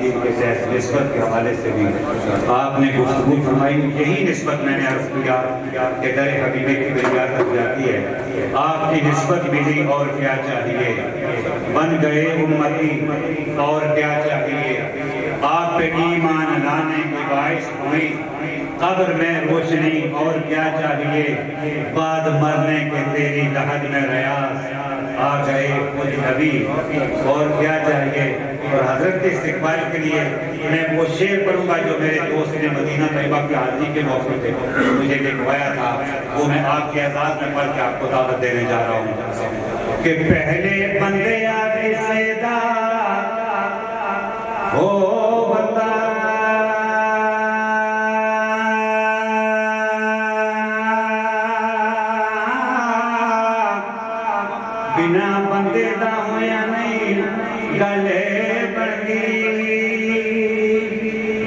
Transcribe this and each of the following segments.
ناظرین کے تحت نسبت کے حوالے سے بھی آپ نے گفتگو فرمائی. یہی نسبت میں نے عرض کیا کہ در حبیب کبریا تک جاتی ہے. آپ کی نسبت ملی اور کیا چاہیے, بن گئے امتی اور کیا چاہیے. آپ پہ ایمان لانے کی باعث ہوئی قبر میں روشنی اور کیا چاہیے. بعد مرنے کے تیری لحد میں ریاض آ گئے خود نبی اور کیا چاہیے. اور حضرت کے استقبال کے لیے میں وہ شعر پڑھوں گا جو میرے دوست نے مدینہ طیبہ کی حاضری کے موقع پہ مجھے لکھوایا تھا. وہ میں آپ کے اعزاز میں پڑھ کے آپ کو دعوت دینے جا رہا ہوں کہ پہلے بندے آپ سیدہ ہو بتا بنا بندے دا ہویا نہیں گلے بڑی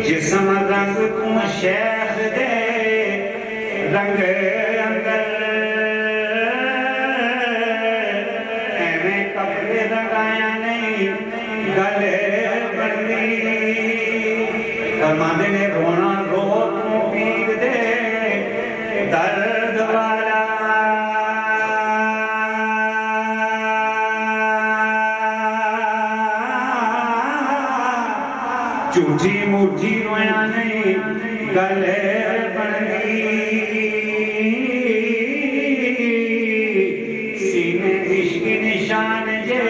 جسم رنگ تو شیخ دے رنگ اندر ایویں کپڑے لگایا نہیں گلے بڑی. فرماندے نے رونا رو تو پیر دے درد والا جھوٹی موٹی رویا نہیں گلے بڑی. سینے عشق نشان جے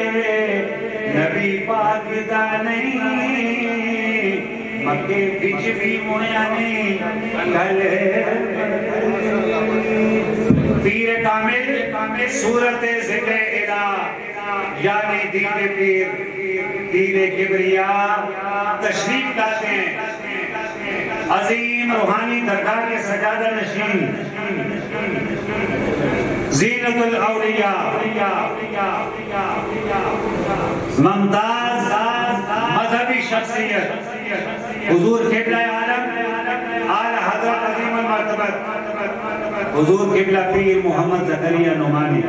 نبی پاک دا نہیں مکے بچ بھی مویا نہیں گلے بڑی. پیر کامل صورت ذکر الہ یعنی دین پیر دین کبریا تشریف لاتے ہیں. عظیم روحانی درگاہ کے سجادہ نشین زینت الاولیاء ممتاز مذہبی شخصیت حضور قبلہ عالم اعلی حضرت عظیم المرتبت حضور قبلہ پیر محمد زکریا نعمانی.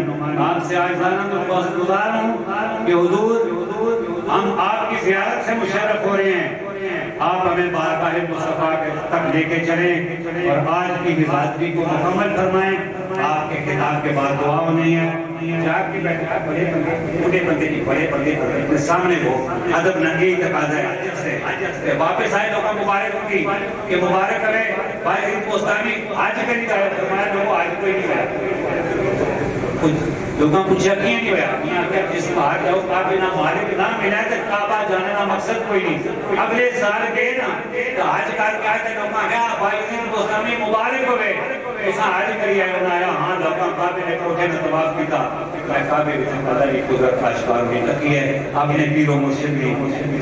آپ سے عاجزانہ درخواست گزار ہوں کہ حضور ہم آپ کی زیارت سے مشرف ہو رہے ہیں. آپ ہمیں بارگاہ مصطفیٰ تک لے کے چلیں اور آج کی حاضری کو مکمل فرمائیں. آپ کے خطاب کے بعد دعا ہونی ہے. جاگ کے بیٹھے بڑے بندے بوڑھے بندے کی بڑے بندے اپنے سامنے ہو ادب ننگی تقاضا ہے سے واپس آئے لوگوں مبارک ہوگی کہ مبارک کرے بھائی پوستانی آج کری کا فرمایا لوگوں آج کوئی نہیں ہوا. لوگوں پوچھا کیا نہیں ہوا کہ جس باہر جاؤ کعبے نہ مالک نہ ملا تو کعبہ جانے کا مقصد کوئی نہیں. اگلے سال گئے نا تو حج کر کے آئے تھے لوگوں کہا بھائی پوستانی مبارک ہوئے ایسا حج کری آئے انہوں آیا ہاں لوگوں کعبے نے کوٹھے نے طواف کی تھا کعبے میں پتہ نہیں قدرت اشکار بھی تکی ہے. آپ نے پیر و مرشد بھی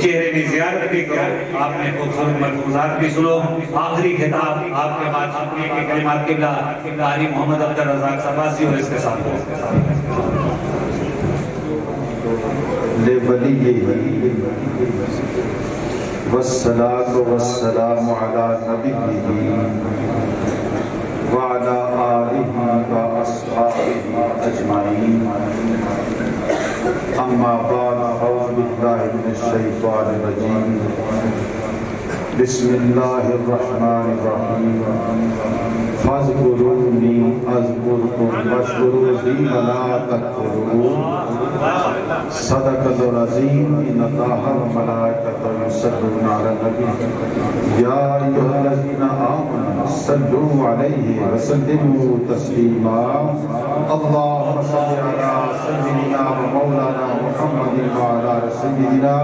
چہرے بھی زیارت بھی کرو. آپ نے خوبصورت ملفوظات بھی سنو. آخری خطاب آپ کے بعد سنیے کہ کلمات قبلہ قاری محمد عبدالرزاق صفاسی اور اس کے ساتھ لِوَلِيِّهِ وَالصَّلَاةُ وَالسَّلَامُ عَلَى نَبِيِّهِ وعلى آله وأصحابه أجمعين. أما بعد أعوذ بالله من الشيطان الرجيم. بسم الله الرحمن الرحيم. فاذكروني أذكركم واشكروا لي ولا تكفرون. صدق العظيم. إن الله وملائكته يصلون على النبي يا أيها الذين آمنوا صلوا عليه وسلموا تسليما. اللهم صل على سيدنا ومولانا محمد وعلى سيدنا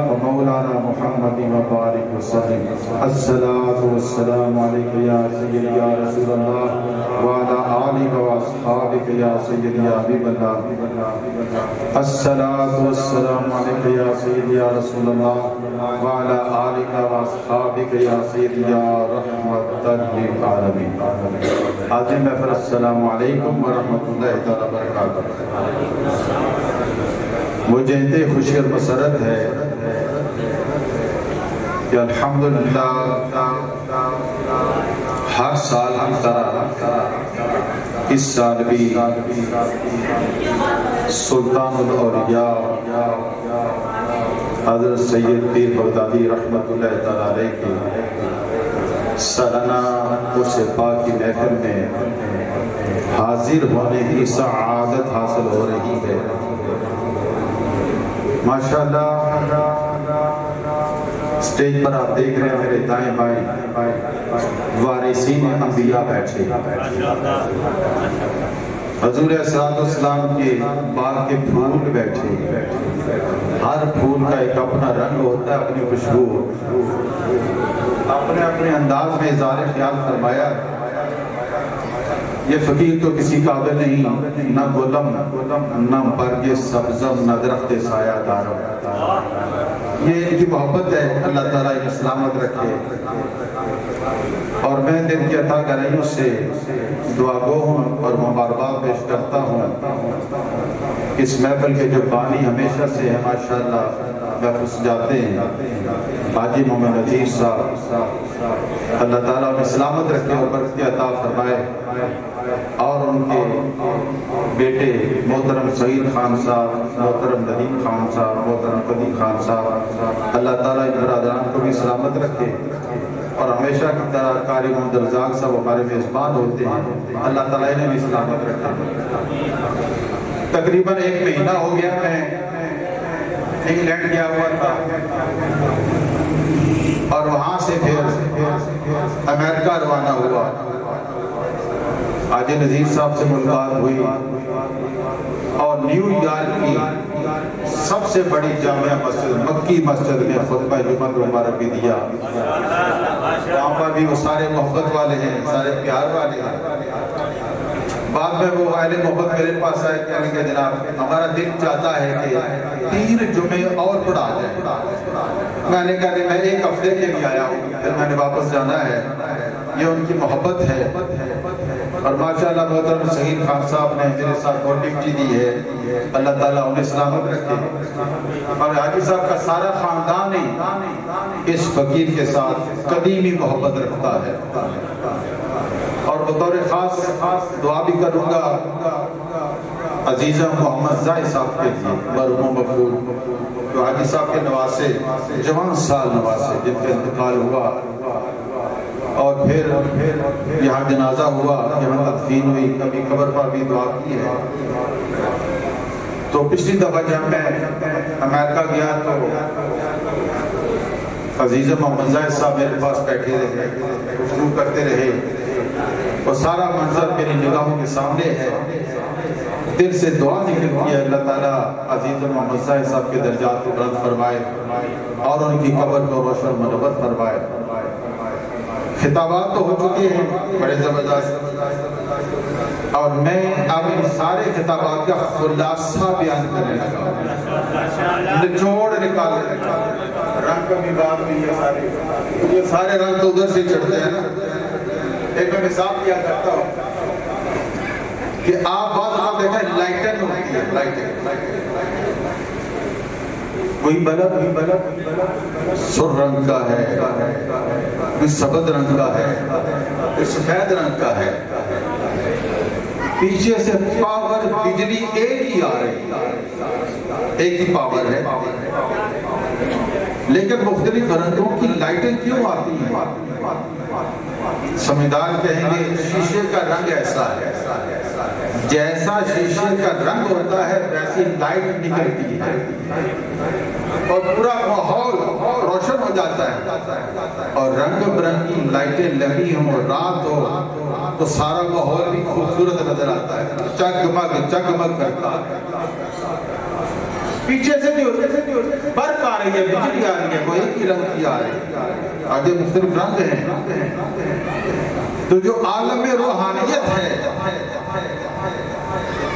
ومولانا محمد وبارك وسلم. الصلاة والسلام عليك يا سيدي يا رسول الله وعلى آلك وأصحابك يا سيدي يا حبيب الله. الصلاة والسلام عليك يا سيدي يا رسول الله وعلى آلك وأصحابك يا سيدي يا رحمة للعالمين. عظیم محفل السلام علیکم ورحمۃ اللہ تعالی وبرکاتہ. مجھے انتہائی خوشی اور مسرت ہے کہ الحمدللہ ہر سال کی طرح اس سال بھی سلطان الاولیاء حضرت سید پیر بغدادی رحمت اللہ تعالیٰ علیہ کی سالانہ عرس پاک کی محفل میں حاضر ہونے کی سعادت حاصل ہو رہی ہے۔ ماشاءاللہ سٹیج پر آپ دیکھ رہے ہیں میرے دائیں بائیں وارثین انبیاء بیٹھے، حضور صلی اللہ علیہ وسلم کے باغ کے پھول بیٹھے، ہر پھول کا ایک اپنا رنگ ہوتا ہے، اپنی خوشبو، اپنے انداز میں اظہار خیال فرمایا۔ یہ فقیر تو کسی قابل نہیں، نہ گلم نہ برگ سبزم نہ درخت سایہ دارم، یہ ان کی محبت ہے، اللہ تعالیٰ انہیں سلامت رکھے۔ اور میں دل کی عطا گرائیوں سے دعا گو ہوں اور مبارکباد پیش کرتا ہوں۔ اس محفل کے جو بانی ہمیشہ سے ہے ماشاءاللہ محفل سجاتے ہیں، حاجی محمد نذیر صاحب، اللہ تعالیٰ انہیں سلامت رکھے اور برکت عطا فرمائے، اور ان کے بیٹے محترم سعید خان صاحب، محترم ندیم خان صاحب، محترم قدیم خان صاحب، اللہ تعالیٰ ان برادران کو بھی سلامت رکھے، اور ہمیشہ کی طرح قاری محمد رزاق صاحب ہمارے میزبان ہوتے ہیں، اللہ تعالیٰ انہیں بھی سلامت رکھے۔ تقریباً 1 مہینہ ہو گیا میں انگلینڈ گیا ہوا تھا، اور وہاں سے پھر امریکہ روانہ ہوا۔ حاجی نذیر صاحب سے ملاقات ہوئی اور نیو یارک کی سب سے بڑی جامع مسجد مکی مسجد میں خطبہ جمعہ مبارک بھی دیا۔ وہاں پر بھی وہ سارے محبت والے ہیں، سارے پیار والے ہیں۔ بعد میں وہ اہل محبت میرے پاس آئے، کہنے کہ جناب ہمارا دل چاہتا ہے کہ 3 جمعے اور پڑھا جائے۔ میں نے کہا کہ میں 1 ہفتے کے لیے آیا ہوں، پھر میں نے واپس جانا ہے، یہ ان کی محبت ہے۔ اور ماشاءاللہ محترم سعید خان صاحب نے میرے ساتھ اور ڈپٹی دی ہے، اللہ تعالیٰ انہیں سلامت رکھے۔ اور حاجی صاحب کا سارا خاندان ہی اس فقیر کے ساتھ قدیمی محبت رکھتا ہے۔ اور بطور خاص دعا بھی کروں گا عزیزہ محمد زاہد صاحب کے لیے، مرحوم مغفور، جو حاجی صاحب کے نواسے، جوان سال نواسے، جن کا انتقال ہوا، اور پھر یہاں جنازہ ہوا، یہاں تدفین ہوئی، کبھی قبر پر بھی دعا کی ہے۔ تو پچھلی دفعہ جب میں امریکہ گیا تو عزیز محمد زاہد صاحب میرے پاس بیٹھے رہے، گفتگو کرتے رہے، اور سارا منظر میری نگاہوں کے سامنے ہے۔ دل سے دعا نکلتی ہے اللہ تعالیٰ عزیز محمد زاہد صاحب کے درجات کو بلند فرمائے اور ان کی قبر کو روشن منور فرمائے۔ خطابات تو ہو چکے ہیں بڑے زبردست، اور میں اب ان سارے خطابات کا خلاصہ بیان کرنے لگا، نچوڑ نکالنے لگا۔ رنگ کا بھی بات بھی ہے، یہ سارے رنگ تو ادھر سے چڑھتے ہیں نا۔ ایک میں مثال کیا کرتا ہوں کہ آپ بات دیکھیں لائٹن ہوتی ہے، لائٹن کوئی بلب سر رنگ کا ہے، کوئی سبز رنگ کا ہے، کوئی سفید رنگ کا ہے، پیچھے سے پاور بجلی ایک ہی آ رہی ہے، ایک ہی پاور ہے، لیکن مختلف رنگوں کی لائٹیں کیوں آتی ہیں؟ سمجھدار کہیں گے شیشے کا رنگ ایسا ہے، جیسا شیشے کا رنگ ہوتا ہے ویسی لائٹ نکلتی ہے، اور پورا ماحول روشن ہو جاتا ہے۔ اور رنگ برنگی لائٹیں لگی ہوں، رات ہو تو سارا ماحول بھی خوبصورت نظر آتا ہے، چگمگ چگمگ کرتا ہے۔ پیچھے سے جو برق آ رہی ہے، بجلی آ رہی ہے، وہ ایک ہی رنگ کی آ رہی ہے، آگے مختلف رنگ ہیں۔ تو جو عالم روحانیت ہے،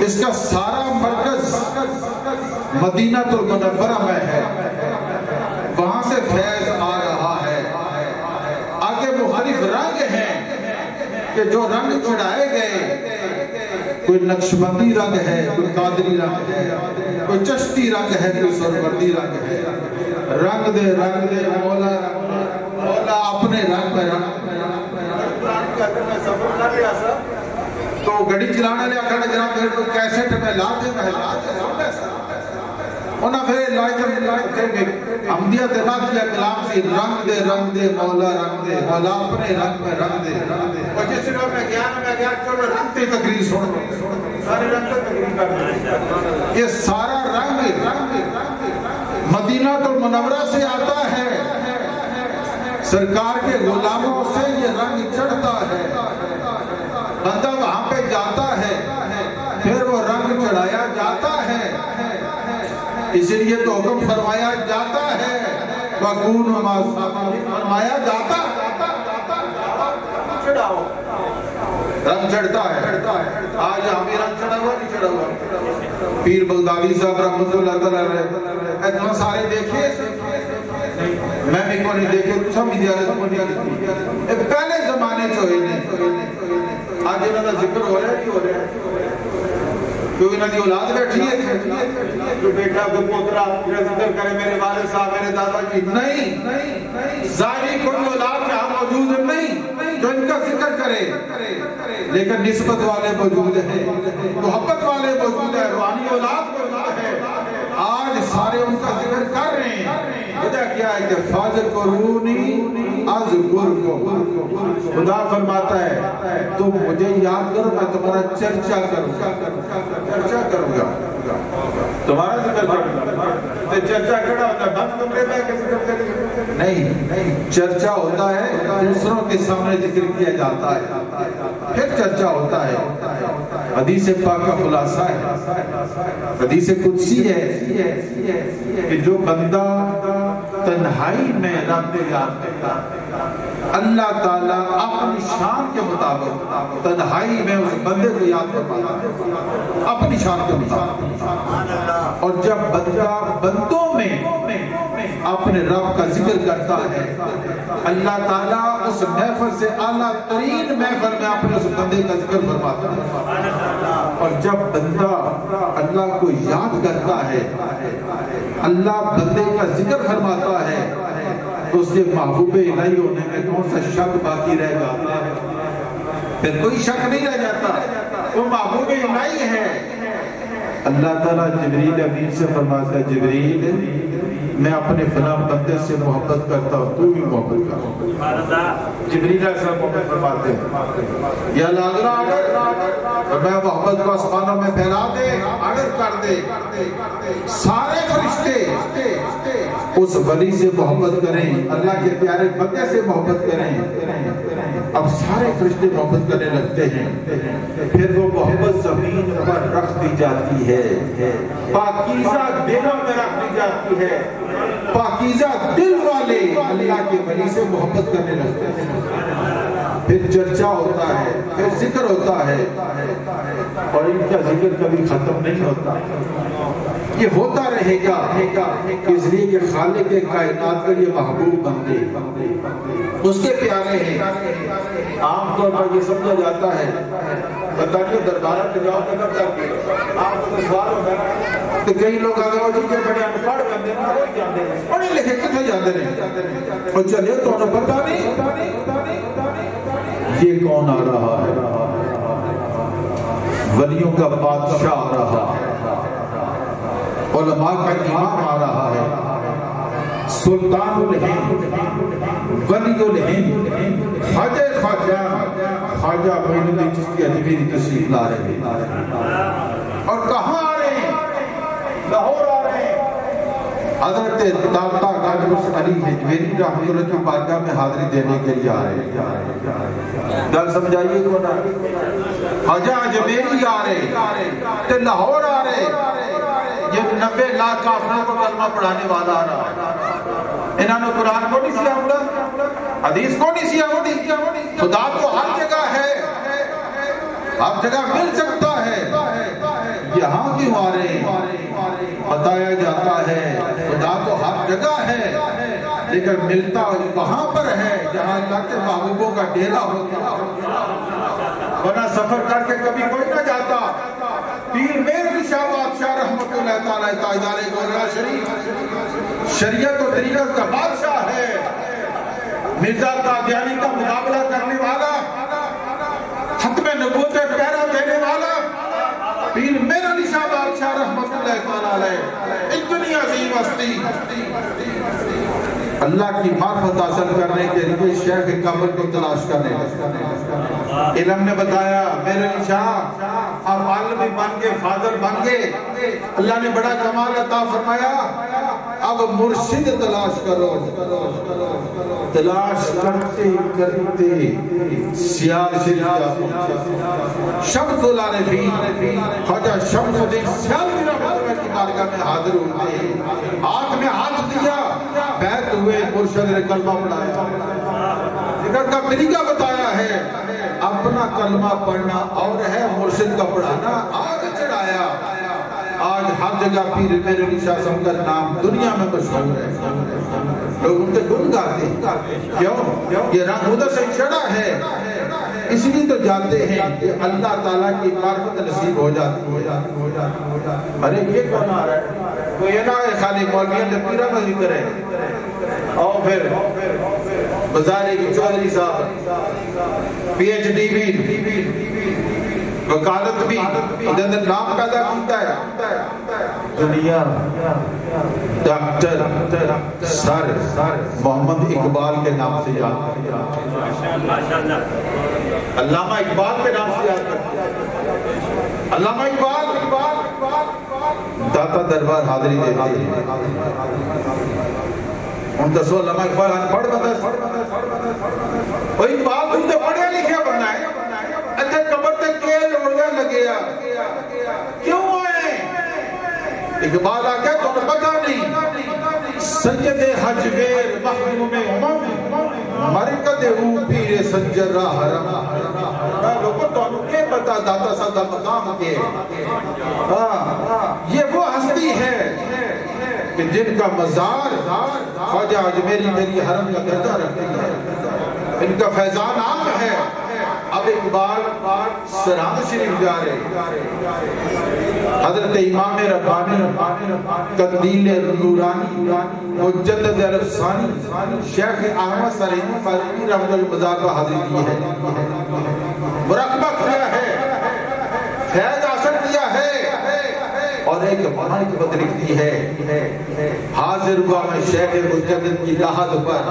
اس کا سارا مرکز مدینہ المنورہ میں ہے، وہاں سے فیض آ رہا ہے۔ آگے مختلف رنگ ہیں کہ جو رنگ چڑھائے گئے، کوئی نقشبندی رنگ ہے، کوئی قادری رنگ ہے، کوئی چشتی رنگ ہے، کوئی سروردی رنگ ہے۔ رنگ دے مولا اپنے رنگ میں رنگ سفر کر رہا سا تو گڑی چلانے لیا کھڑے جناب پھر تو کیسے ٹپے لاتے محلات انہاں پھر لائک عمدیت نہ کیا کلام سے رنگ دے مولا رنگ دے مولا اپنے رنگ میں رنگ دے اور جس طرح میں گیا چلو رنگتے تقریر سن سارے رنگتے تقریر کر یہ سارا رنگ مدینہ المنورہ سے آتا ہے سرکار کے غلاموں سے یہ رنگ چڑھتا ہے بندہ وہاں پہ جاتا ہے پھر وہ رنگ چڑھایا جاتا ہے اس لیے تو حکم فرمایا جاتا ہے وَقُونُ مَا الصَّابِرِينَ فرمایا جاتا رنگ چڑھتا ہے آج ہمیں رنگ چڑھا ہوا نہیں چڑھا ہوا پیر بغدادی صاحب رحمت اللہ تعالیٰ اتنا سارے دیکھے میں بھی کو نہیں دیکھے سب زیادت کو نہیں دیکھی پہلے زمانے جو ہے آج انہوں نے ذکر ہو رہا ہے نہیں ہو رہا ہے کیونکہ انہوں نے اولاد بیٹھی ہے جو بیٹا کو پوترا میرا ذکر کرے میرے والد صاحب میرے دادا کی نہیں ظاہری کوئی اولاد یہاں موجود نہیں جو ان کا ذکر کرے لیکن نسبت والے موجود ہیں محبت والے موجود ہیں روحانی اولاد موجود ہے آج سارے ان کا ذکر کر رہے ہیں وجہ کیا ہے کہ فَاذْكُرُونِي أَذْكُرْكُمْ خدا فرماتا ہے تم مجھے یاد کرو میں تمہارا چرچا کروں گا تمہارا ذکر کروں گا تو چرچا کھڑا ہوتا ہے بند کمرے میں کہ ذکر کریں گے نہیں چرچا ہوتا ہے دوسروں کے سامنے ذکر کیا جاتا ہے پھر چرچا ہوتا ہے حدیث پاک کا خلاصہ ہے حدیث قدسی ہے کہ جو بندہ تنہائی میں رب یاد کرتا اللہ تعالیٰ اپنی شان کے مطابق تنہائی میں اس بندے کو یاد کرتا ہے اپنی شان کے مطابق اور جب بندہ بندوں میں اپنے رب کا ذکر کرتا ہے اللہ تعالیٰ اس محفل سے اعلیٰ ترین محفل میں اپنے اس بندے کا ذکر فرماتا ہے اور جب بندہ اللہ کو یاد کرتا ہے اللہ بندے کا ذکر فرماتا ہے تو اس کے محبوب الہی ہونے میں کون سا شک باقی رہ گا پھر کوئی شک نہیں رہ جاتا وہ محبوب الہی ہے اللہ تعالیٰ جبریل امین سے فرماتا ہے جبریل میں اپنے فلاں بندے سے محبت کرتا ہوں تو بھی محبت کرتا جبریل ایسا محبت فرماتے ہیں یا لاغرہ اگر میں محبت کو آسمانوں میں پھیلا دے اگر کر دے سارے فرشتے اس ولی سے محبت کریں اللہ کے پیارے بندے سے محبت کریں اب سارے فرشتے محبت کرنے لگتے ہیں پھر وہ محبت زمین پر رکھ دی جاتی ہے پاکیزہ دلوں میں رکھ دی جاتی ہے پاکیزہ دل والے اللہ کے ولی سے محبت کرنے لگتے ہیں پھر چرچا ہوتا ہے پھر ذکر ہوتا ہے اور ان کا ذکر کبھی ختم نہیں ہوتا یہ ہوتا رہے گا اس لیے کہ خالق کائنات کا یہ محبوب بندے اس کے پیارے ہیں عام طور پر یہ سمجھا جاتا ہے پتہ نہیں دربارہ پہ جاؤ تو کب تک آپ کو سوال ہوگا تو کئی لوگ اگر وہ جن کے بڑے انپڑھ بندے نا وہ جاندے ہیں پڑھے لکھے کتنے جاندے رہے اور چلے تو انہیں پتہ نہیں یہ کون آ رہا ہے ولیوں کا بادشاہ آ رہا ہے علماء کا امام آ رہا ہے سلطان الہند ولی الہند خواجہ خواجہ معین الدین چشتی اجمیری تشریف لا رہے ہیں اور کہاں آ رہے ہیں لاہور آ رہے ہیں حضرت داتا گنج بخش علی اجمیری رحمۃ اللہ کی بارگاہ میں حاضری دینے کے لیے آ رہے ہیں گل سمجھائیے کون آ رہے خواجہ اجمیری آ رہے تے لاہور آ رہے یہ 90 لاکھ کافروں کو کلمہ پڑھانے والا آ رہا ہے انہوں نے قرآن کو نہیں سیا ہوتا حدیث کو نہیں سیا ہوتا خدا تو ہر جگہ ہے ہر جگہ مل سکتا ہے یہاں کیوں آ رہے ہیں بتایا جاتا ہے خدا تو ہر جگہ ہے لیکن ملتا وہاں پر ہے جہاں اللہ کے محبوبوں کا ڈیرا ہوتا ورنہ سفر کر کے کبھی کوئی نہ جاتا پیر میر شاہ بادشاہ رحمت اللہ تعالیٰ تاجدار گوریا شریف شریعت و طریقت کا بادشاہ ہے مرزا قادیانی کا مقابلہ کرنے والا ختم نبوت پیرا دینے والا پیر میر شاہ بادشاہ رحمت اللہ علیہ، اتنی عظیم ہستی اللہ کی معرفت حاصل کرنے کے لیے شیخ قبر کو تلاش کرنے لگا۔ علم نے بتایا میرے شاہ اب عالم بن کے فاضل بن گئے، اللہ نے بڑا کمال عطا فرمایا، اب مرشد تلاش کرو۔ تلاش کرتے کرتے سیال شریف شمس العارفین خواجہ شمس الدین سیالوی رحمۃ اللہ کی بارگاہ میں حاضر ہوئے، ہاتھ میں ہاتھ دیا، بیعت ہوئے، مرشد نے کلمہ پڑھایا، ذکر کا طریقہ بتایا ہے، اپنا کلمہ پڑھنا اور ہے، مرشد کا پڑھانا آگ چڑھایا۔ آج ہر جگہ پیر میرے علی شاہ صاحب کا نام دنیا میں مشہور ہے، لوگ ان کے گن گاتے ہیں، کیوں؟ یہ رنگ ادھر سے چڑھا ہے، اس لیے تو جانتے ہیں کہ اللہ تعالیٰ کی معرفت نصیب ہو جاتی ہے۔ ارے یہ کون آ رہا ہے؟ کوئی یہ نہ ہے خالی مولویوں نے پیرہ مزی کرے اور پھر بزاری کی چودھری صاحب پی ایچ ڈی بھی وکالت بھی ادھر نام پیدا کیتا ہے، دنیا ڈاکٹر سر محمد اقبال کے نام سے یاد کرتے ہیں، علامہ اقبال کے نام سے یاد کرتے ہیں، علامہ اقبال داتا دربار حاضری دیتے ہیں، ان دسو علامہ اقبال پڑھ بتا ہے، وہ اقبال تم نے پڑھے لکھے بنا ہے، اچھا قبر تک کے لوڑنے لگیا کیوں آئے؟ اقبال آگیا تو پتا نہیں، سید حجویر محروم امم مرکد او پیر سنجر راہ حرم، لوگوں تو انہوں کے پتا داتا صاحب مقام کے، یہ وہ ہستی ہے کہ جن کا مزار خواجہ اجمیری میری حرم کا درجہ رکھتی ہے، ان کا فیضان عام ہے۔ اب اقبال سرام شریف جا رہے، حضرت امام ربانی قندیل نورانی مجدد الافسانی شیخ احمد سرینی فاروقی رحمۃ اللہ مزار کو حاضر کی ہے، مراقبہ کیا ہے، فیض حاصل کیا ہے، اور ایک مناقبت لکھتی ہے، حاضر ہوا میں شیخ مجدد کی لحد پر،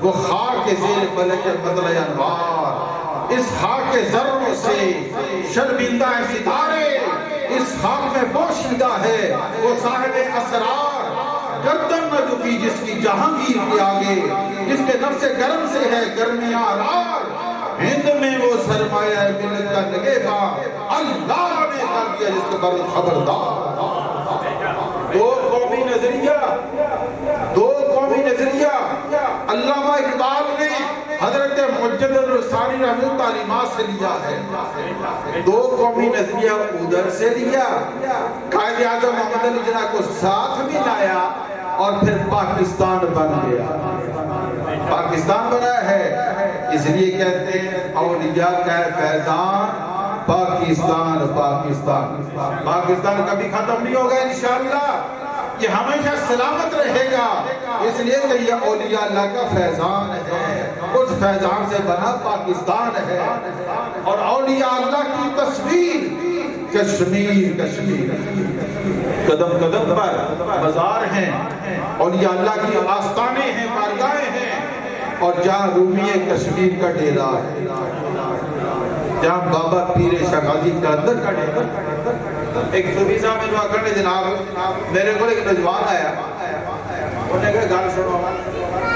وہ خاک کے زیر فلک مطلع انوار، اس خاک کے ذروں سے شرمندہ ہے ستارے، اس خاک میں پوشیدہ ہے وہ صاحب اسرار، گردن نہ جھکی جس کی جہانگیر کے آگے، جس کے نفس گرم سے ہے گرمی آرار، ہند میں وہ سرمایہ ملت کا نگہباں اللہ نے کر دیا جس کے بارے خبردار۔ دو قومی نظریہ علامہ اقبال نے حضرت مجدد الرسانی رحمۃ اللہ تعلیمات سے لیا ہے، دو قومی نظریہ ادھر سے لیا، قائد اعظم محمد علی جناح کو ساتھ بھی لایا اور پھر پاکستان بن گیا، پاکستان بنا ہے، اس لیے کہتے ہیں اولیاء کا فیضان پاکستان، پاکستان پاکستان کبھی ختم نہیں ہوگا انشاءاللہ، یہ ہمیشہ سلامت رہے گا، اس لیے کہ یہ اولیاء اللہ کا فیضان ہے، اس فیضان سے بنا پاکستان ہے، اور اولیاء اللہ کی تصویر کشمیر قدم قدم پر مزار ہیں، اولیاء اللہ کی آستانے ہیں، بارگاہیں ہیں، اور جہاں رومی کشمیر کا ڈیرا ہے، جہاں بابا پیر شاہ غازی قلندر کا ڈیرا، ایک صوفی صاحب میں آخر نے جناب میرے کو ایک نوجوان آیا، انہوں نے کہا گال سنو،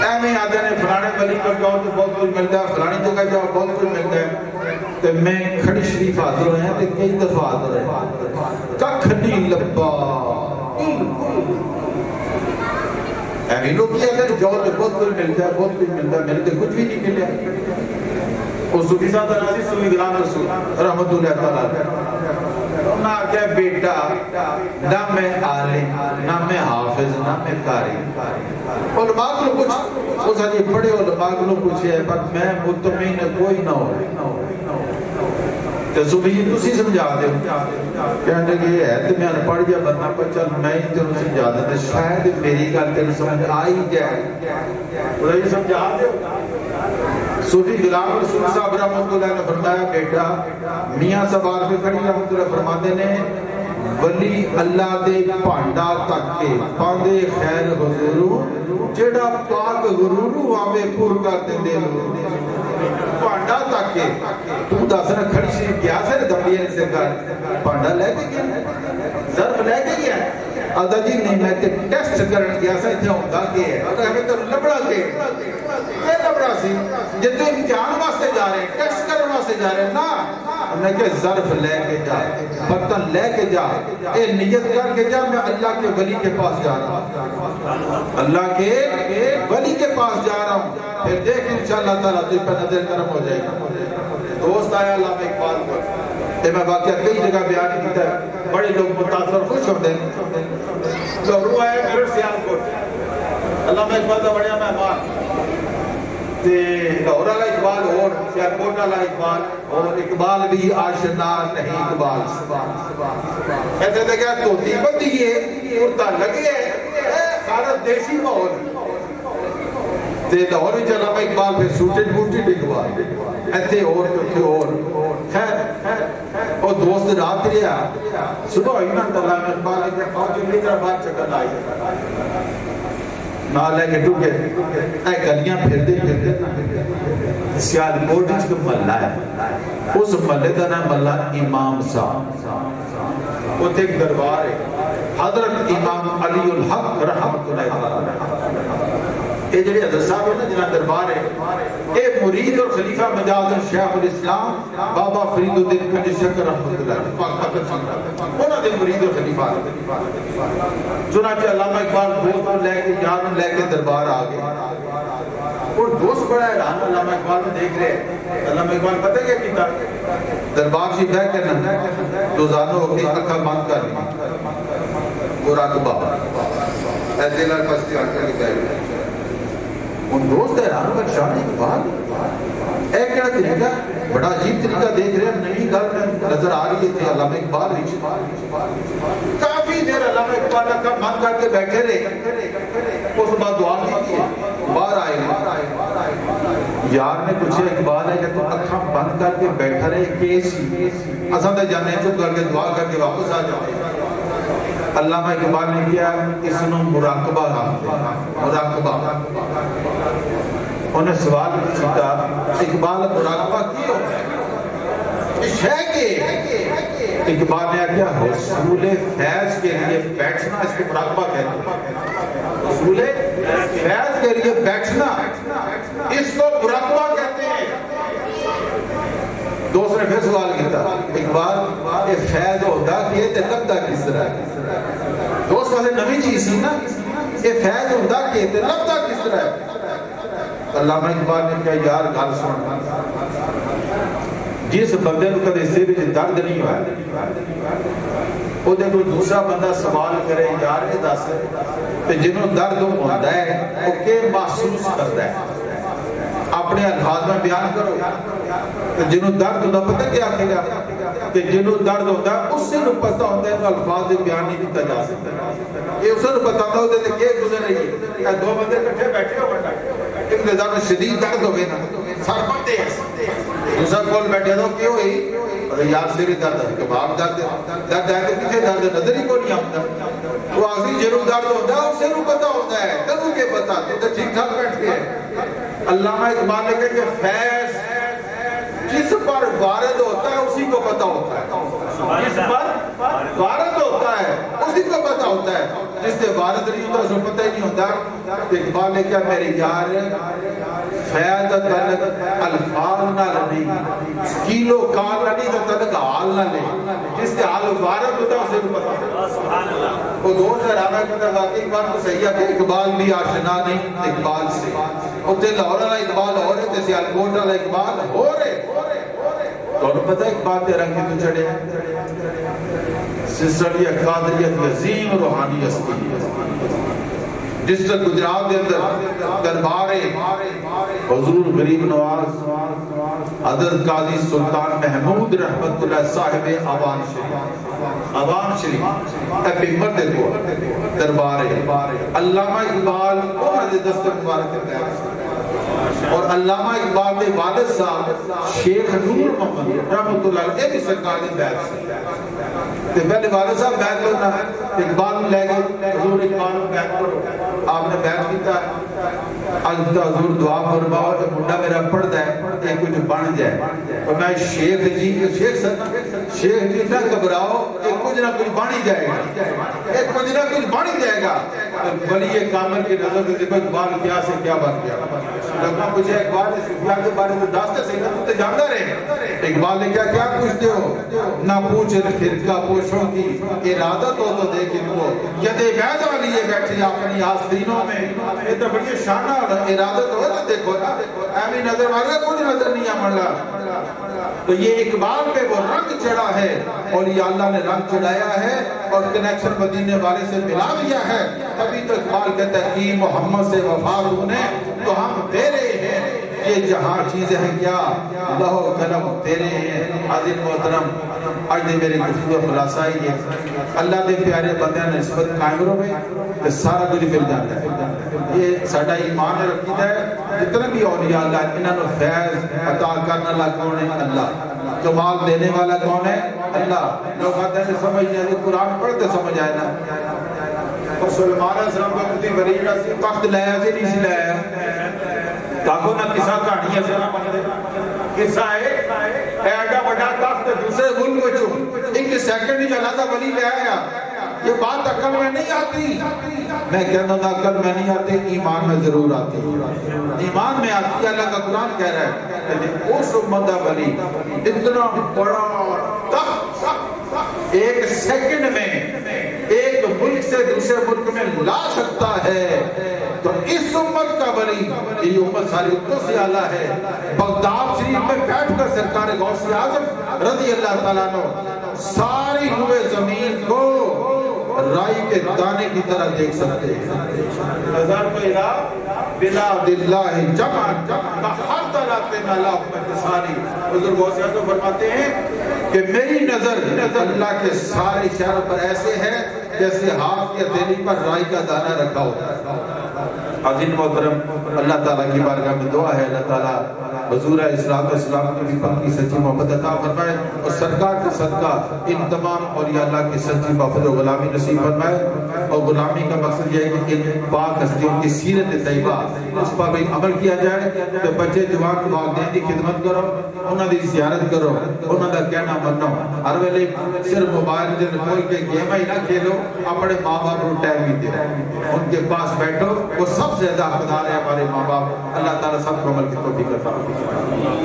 اے میں آدھے نے فلانے ولی پر جاؤ تو بہت کچھ ملتا ہے، فلانی جگہ جاؤ بہت کچھ ملتا ہے، تو میں کھڑی شریف حاضر ہیں تو کئی دفعہ حاضر ہیں، ککھ نہیں لبا، اے لوگ کیا کہ جاؤ تو بہت کچھ ملتا ہے، بہت کچھ ملتا ہے، میرے تو کچھ بھی نہیں ملیا۔ وہ صوفی صاحب عزیز صوفی غلام رسول رحمت اللہ تعالیٰ نہ کہ بیٹا نہ میں عالم نہ میں حافظ نہ میں قاری، علماء کو کچھ اس حجی پڑھے علماء کو پوچھے ہے پر میں مطمئن کوئی نہ ہو، تو صوفی جی تسی سمجھا دے، کہنے لگے ہے تو میں پڑھ جا بننا پر چل میں ہی تنہوں سمجھا دے، شاید میری گل تنہوں سمجھ آئی جائے، وہ یہ سمجھا دے۔ صوفی غلام رسول صاحب رحمت اللہ نے فرمایا بیٹا، میاں صاحب عارف کھڑی رحمت اللہ فرماتے نے ولی اللہ دے پانڈا تک کے پاندے خیر حضورو جڑا پاک غرورو آوے پور کر دے دے پانڈا تک کے تو دسنا کھڑی شریف کیا سے دبیے سے کر پانڈا لے کے گیا ظرف لے کے گیا آدھا جی نہیں میں تے ٹیسٹ کرن گیا سے اتنے ہوتا کہ ہے اور ہمیں تو لبڑا کے یہ لبڑا سی جتنے امتحان واسطے جا رہے ہیں ٹیسٹ کرن واسطے جا رہے ہیں نا میں کہ ظرف لے کے جا برتن لے کے جا اے نیت کر کے جا میں اللہ کے ولی کے پاس جا رہا ہوں اللہ کے ولی کے پاس جا رہا ہوں پھر دیکھ انشاءاللہ تعالیٰ تجھ پر نظر کرم ہو جائے گا دوست آیا علامہ اقبال پر کہ میں واقعہ کئی جگہ بیان کیتا ہے بڑے لوگ متاثر خوش ہوتے ہیں لاہور آیا میرے سیالکوٹ علامہ اقبال کا بڑیا مہمان لاہور والا اقبال اور سیالکوٹ والا اقبال اور اقبال بھی آشنا نہیں اقبال کہتے تھے کہ توتی بندی ہے کرتا لگے سارا دیسی ماحول لاہور بھی چلا میں اقبال پہ سوٹڈ بوٹڈ اقبال ایتھے اور تو اور خیر اور دوست رات رہا صبح ہوئی نا اللہ میں اقبال ہے کہ خواہ جو لیکر بات چکر آئی نہ لے کے ٹوکے اے گلیاں پھر دے سیال کوٹج کا ملہ ہے اس ملے دا نام ملہ امام صاحب وہ ایک دربار ہے حضرت امام علی الحق رحمت اللہ یہ جڑے حضرت صاحب ہے نا جنہاں دربار ہے اے مرید اور خلیفہ مجاز شیخ الاسلام بابا فرید الدین کنج شکر رحمت اللہ انہاں دے مرید اور خلیفہ چنانچہ علامہ اقبال دوست لے کے جان لے کے دربار آگے اور دوست بڑا حیران علامہ اقبال میں دیکھ رہے علامہ اقبال پتہ کیا کیتا دربار سے بیٹھ کرنا روزانہ ہو کے اکھا بند کر لی مراقبہ ایسے لال پستی آکر کے بیٹھ ان دوست حیران کا شان اقبال ایک کیا طریقہ بڑا عجیب طریقہ دیکھ رہے ہیں نئی گل نظر آ رہی تھی علامہ اقبال کافی دیر علامہ اقبال کا من کر کے بیٹھے رہے اس بعد دعا کی باہر آئے گئے یار نے پوچھے اقبال ہے کہ تو اکھاں بند کر کے بیٹھا رہے کیسی اساں تے جانے چپ کر کے دعا کر کے واپس آ جاتے علامہ اقبال نے کیا اس نو مراقبہ مراقبہ انہیں سوال کیتا اقبال مراقبہ کی ہوتا ہے ہے کہ اقبال نے کیا حصول فیض کے لیے بیٹھنا اس کو مراقبہ کہتے ہیں حصول فیض کے لیے بیٹھنا اس کو مراقبہ کہتے ہیں دوست نے پھر سوال کیتا اقبال یہ فیض ہوتا کہ یہ لبدا کس طرح ہے دوست واسے نوی چیز سی نا یہ فیض ہوتا کہ یہ لبدا کس طرح ہے علامہ اقبال نے کہا یار گل سن جس بندے کو کدے سے بھی درد نہیں ہوا وہ جب کوئی دوسرا بندہ سوال کرے یار یہ دس تے جنوں درد ہوتا ہے وہ کہ محسوس کرتا ہے اپنے الفاظ میں بیان کرو جنہوں درد ہوتا پتہ کیا کہے گا کہ جنہوں درد ہوتا ہے اس سے نو پتہ ہوتا ہے الفاظ سے بیان نہیں دیتا جا سکتا یہ اس سے نو پتہ ہوتا ہے کہ کیا گزر رہی ہے دو بندے کٹھے بیٹھے ہو بڑھا ایک نظام میں شدید درد ہو گئے نا سر پڑتے ہیں دوسرا کول بیٹھے تو کیوں ہوئی یاد سے بھی درد ہے کہ باپ درد ہے تو کسے درد نظر ہی کو نہیں آمتا وہ آخری جنہوں درد ہوتا ہے اس سے نو پتہ ہوتا ہے تنہوں کے پتہ تو ٹھیک ٹھاک بیٹھ گئے علامہ اقبال نے کہا کہ فیض جس پر وارد ہوتا ہے اسی کو پتہ ہوتا ہے جس پر وارد ہوتا ہے اسی کو پتہ ہوتا ہے جس سے وارد نہیں ہوتا اس کو پتہ ہی نہیں ہوتا اقبال نے کہا میرے یار فیض تعلق الفاظ نہ لنے کیلو کال نہ نہیں تعلق حال نہ لے جس سے حال وارد ہوتا ہے اسے کو پتہ ہوتا ہے وہ دوست رابع کہتا واقعی اقبال کو صحیح ہے کہ اقبال بھی آشنا نہیں اقبال سے اتنے لاہور والا اقبال ہو رہے تھے سیالکوٹ والا اقبال ہو رہے تو انہوں پتہ اقبال دے رنگ کی تو چڑھے سلسلیہ قادریت عظیم روحانی ہستی جس سے گجرات دے اندر دربار حضور غریب نواز حضرت قاضی سلطان محمود رحمت اللہ صاحب عوام شریف پیمبر دے دو دربار علامہ اقبال اور دستر مبارک کے اور علامہ اقبال کے والد صاحب شیخ نور محمد رحمۃ اللہ علیہ بھی سرکار دی بیعت سے تے پہلے والد صاحب بیعت کرنا اقبال لے گئے حضور اقبال بیعت کرو آپ نے بیعت کیتا آج حضور دعا فرماؤ کہ منڈا میرا پڑھتا ہے کہ کچھ بن جائے اور میں شیخ جی نہ گھبراؤ کہ کچھ نہ کچھ بن ہی جائے گا کچھ نہ کچھ بن ہی جائے گا ولی کامل کی نظر سے دیکھو اقبال کیا سے کیا بن گیا لگنا مجھے اقبال صوفیاء کے بارے میں داستے سے تو تے جانتا رہے اقبال نے کیا پوچھتے ہو نہ پوچھ فرقہ پوشوں کی ارادت ہو تو دیکھ ان کو یدے بیعت والی یہ بیٹھی اپنی آستینوں میں یہ تو بڑی شانہ ارادت ہو نا دیکھو نا ایمی نظر مارا کچھ نظر نہیں آمڑا تو یہ اقبال پہ وہ رنگ چڑھا ہے اور یہ اللہ نے رنگ چڑھایا ہے اور کنیکشن مدینے والے سے ملا دیا ہے تبھی تو اقبال کہتا ہے کہ محمد سے وفا نے تو ہم تیرے ہیں یہ جہاں چیزیں ہیں کیا لہو قلم تیرے ہیں عظیم محترم آج دے میرے گفتگو خلاصہ ہی ہے اللہ دے پیارے بندیاں نے نسبت قائم رہے تو سارا کچھ مل جاتا ہے یہ ساڈا ایمان رکھیتا ہے جتنے بھی اولیاء اللہ انہوں نے فیض عطا کرنے والا کون ہے اللہ کمال دینے والا کون ہے اللہ لوگ آتے ہیں سمجھ نہیں قرآن پڑھتے سمجھ آئے نا اور سلیمان علیہ السلام کا کتی وریجہ سے تخت لایا سے نہیں سی لایا تاکو نہ کسا کہانی ہے سنا پڑھتے قصہ ہے ایڈا بڑا تخت دوسرے ملک میں جو ایک سیکنڈ ہی چلا تھا ولی لے آیا یہ بات عقل میں نہیں آتی میں کہنا ہوں عقل میں نہیں آتی ایمان میں ضرور آتی ایمان میں آتی اللہ کا قرآن کہہ رہا ہے کہ اس امدہ ولی اتنا بڑا تخت ایک سیکنڈ میں ایک ملک سے دوسرے ملک میں لا سکتا ہے تو اس امت کا ولی یہ امت ساری اتوں سے آلہ ہے بغداد شریف میں بیٹھ کر سرکار غوث اعظم رضی اللہ تعالیٰ نے ساری روئے زمین کو رائی کے دانے کی طرح دیکھ سکتے ہیں نظر تو الہ بلاد اللہ جمع ہر طرح پہ نالا اتصالی حضور غوث اعظم فرماتے ہیں کہ میری نظر اللہ کے سارے شہروں پر ایسے ہے جیسے ہاتھ یا دہلی پر رائی کا دانہ رکھا ہوتا ہے عظیم محترم اللہ تعالیٰ کی بارگاہ میں دعا ہے اللہ تعالیٰ حضور اسلام کی بھی پاکی سچی محبت عطا فرمائے اور سرکار کا صدقہ ان تمام اولیاء اللہ کی سچی محبت و غلامی نصیب فرمائے اور غلامی کا مقصد یہ ہے کہ ان پاک ہستیوں کی سیرت طیبہ اس پر بھی عمل کیا جائے کہ بچے جوان والدین کی خدمت کرو انہوں دی زیارت کرو انہوں دا کہنا منو ہر ویلے صرف موبائل دے کھول کے گیم ہی نہ کھیلو اپنے ماں باپ کو ٹائم بھی دے ان کے پاس بیٹھو وہ سب سے زیادہ حقدار ہے ہمارے ماں باپ اللہ تعالیٰ سب کو عمل کی توفیق عطا فرمائے